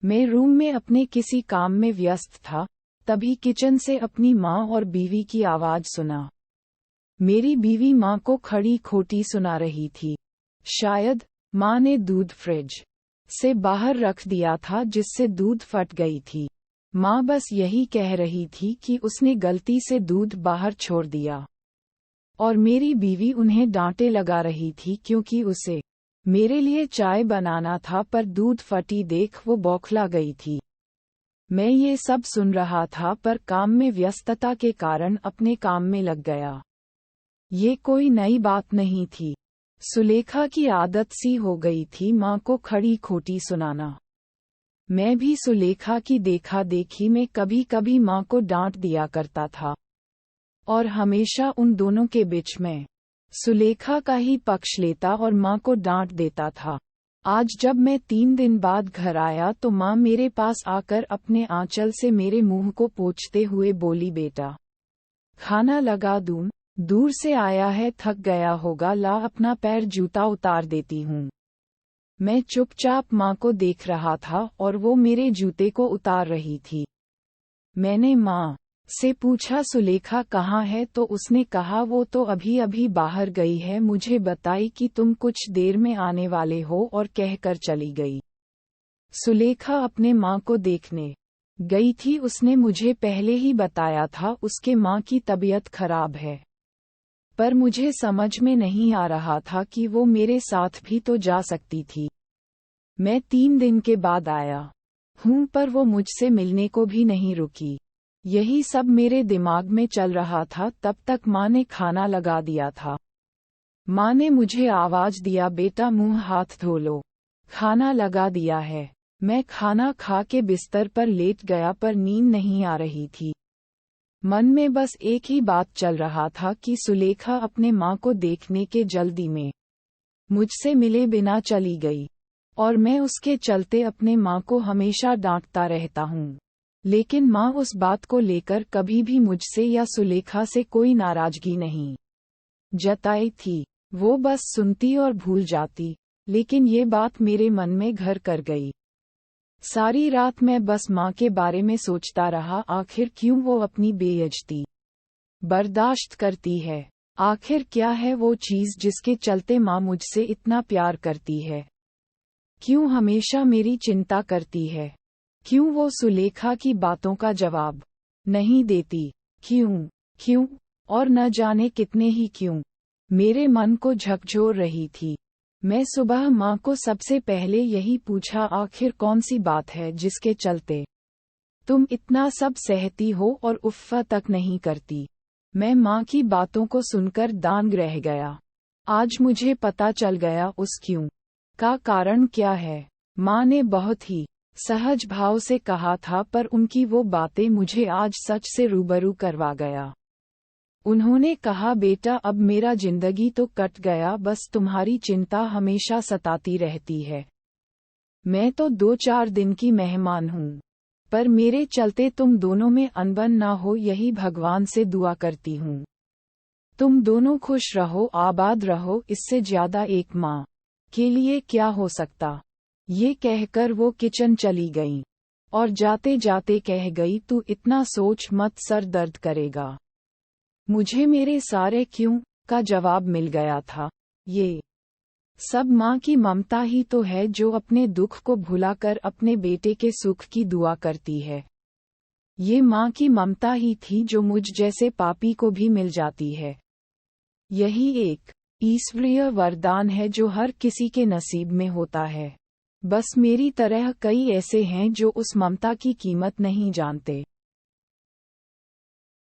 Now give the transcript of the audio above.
मैं रूम में अपने किसी काम में व्यस्त था, तभी किचन से अपनी माँ और बीवी की आवाज सुना। मेरी बीवी माँ को खड़ी खोटी सुना रही थी। शायद माँ ने दूध फ्रिज से बाहर रख दिया था जिससे दूध फट गई थी। माँ बस यही कह रही थी कि उसने गलती से दूध बाहर छोड़ दिया, और मेरी बीवी उन्हें डांटे लगा रही थी क्योंकि उसे मेरे लिए चाय बनाना था, पर दूध फटी देख वो बौखला गई थी। मैं ये सब सुन रहा था पर काम में व्यस्तता के कारण अपने काम में लग गया। ये कोई नई बात नहीं थी। सुलेखा की आदत सी हो गई थी माँ को खड़ी खोटी सुनाना। मैं भी सुलेखा की देखा देखी में कभी कभी माँ को डांट दिया करता था, और हमेशा उन दोनों के बीच में सुलेखा का ही पक्ष लेता और माँ को डांट देता था। आज जब मैं 3 दिन बाद घर आया तो माँ मेरे पास आकर अपने आंचल से मेरे मुंह को पोंछते हुए बोली, बेटा खाना लगा दूं? दूर से आया है, थक गया होगा, ला अपना पैर जूता उतार देती हूँ। मैं चुपचाप माँ को देख रहा था और वो मेरे जूते को उतार रही थी। मैंने माँ से पूछा, सुलेखा कहाँ है? तो उसने कहा वो तो अभी अभी बाहर गई है, मुझे बताई कि तुम कुछ देर में आने वाले हो और कहकर चली गई। सुलेखा अपने माँ को देखने गई थी। उसने मुझे पहले ही बताया था उसके माँ की तबीयत खराब है, पर मुझे समझ में नहीं आ रहा था कि वो मेरे साथ भी तो जा सकती थी। मैं 3 दिन के बाद आया हूँ पर वो मुझसे मिलने को भी नहीं रुकी। यही सब मेरे दिमाग में चल रहा था। तब तक माँ ने खाना लगा दिया था। माँ ने मुझे आवाज दिया, बेटा मुंह हाथ धो लो, खाना लगा दिया है। मैं खाना खा के बिस्तर पर लेट गया पर नींद नहीं आ रही थी। मन में बस एक ही बात चल रहा था कि सुलेखा अपने माँ को देखने के जल्दी में मुझसे मिले बिना चली गई, और मैं उसके चलते अपने माँ को हमेशा डांटता रहता हूँ। लेकिन माँ उस बात को लेकर कभी भी मुझसे या सुलेखा से कोई नाराजगी नहीं जताई थी। वो बस सुनती और भूल जाती, लेकिन ये बात मेरे मन में घर कर गई। सारी रात मैं बस माँ के बारे में सोचता रहा। आखिर क्यों वो अपनी बेइज्जती बर्दाश्त करती है? आखिर क्या है वो चीज जिसके चलते माँ मुझसे इतना प्यार करती है? क्यों हमेशा मेरी चिंता करती है? क्यों वो सुलेखा की बातों का जवाब नहीं देती? क्यों और न जाने कितने ही क्यों मेरे मन को झकझोर रही थी। मैं सुबह माँ को सबसे पहले यही पूछा, आखिर कौन सी बात है जिसके चलते तुम इतना सब सहती हो और उफ़्फ़ा तक नहीं करती? मैं माँ की बातों को सुनकर दंग रह गया। आज मुझे पता चल गया उस क्यों का कारण क्या है। माँ ने बहुत ही सहज भाव से कहा था, पर उनकी वो बातें मुझे आज सच से रूबरू करवा गया। उन्होंने कहा, बेटा अब मेरा जिंदगी तो कट गया, बस तुम्हारी चिंता हमेशा सताती रहती है। मैं तो 2-4 दिन की मेहमान हूँ, पर मेरे चलते तुम दोनों में अनबन ना हो, यही भगवान से दुआ करती हूँ। तुम दोनों खुश रहो, आबाद रहो, इससे ज्यादा एक माँ के लिए क्या हो सकता। ये कहकर वो किचन चली गई और जाते जाते कह गई, तू इतना सोच मत, सर दर्द करेगा। मुझे मेरे सारे क्यों का जवाब मिल गया था। ये सब माँ की ममता ही तो है जो अपने दुख को भुलाकर अपने बेटे के सुख की दुआ करती है। ये माँ की ममता ही थी जो मुझ जैसे पापी को भी मिल जाती है। यही एक ईश्वरीय वरदान है जो हर किसी के नसीब में होता है। बस मेरी तरह कई ऐसे हैं जो उस ममता की कीमत नहीं जानते।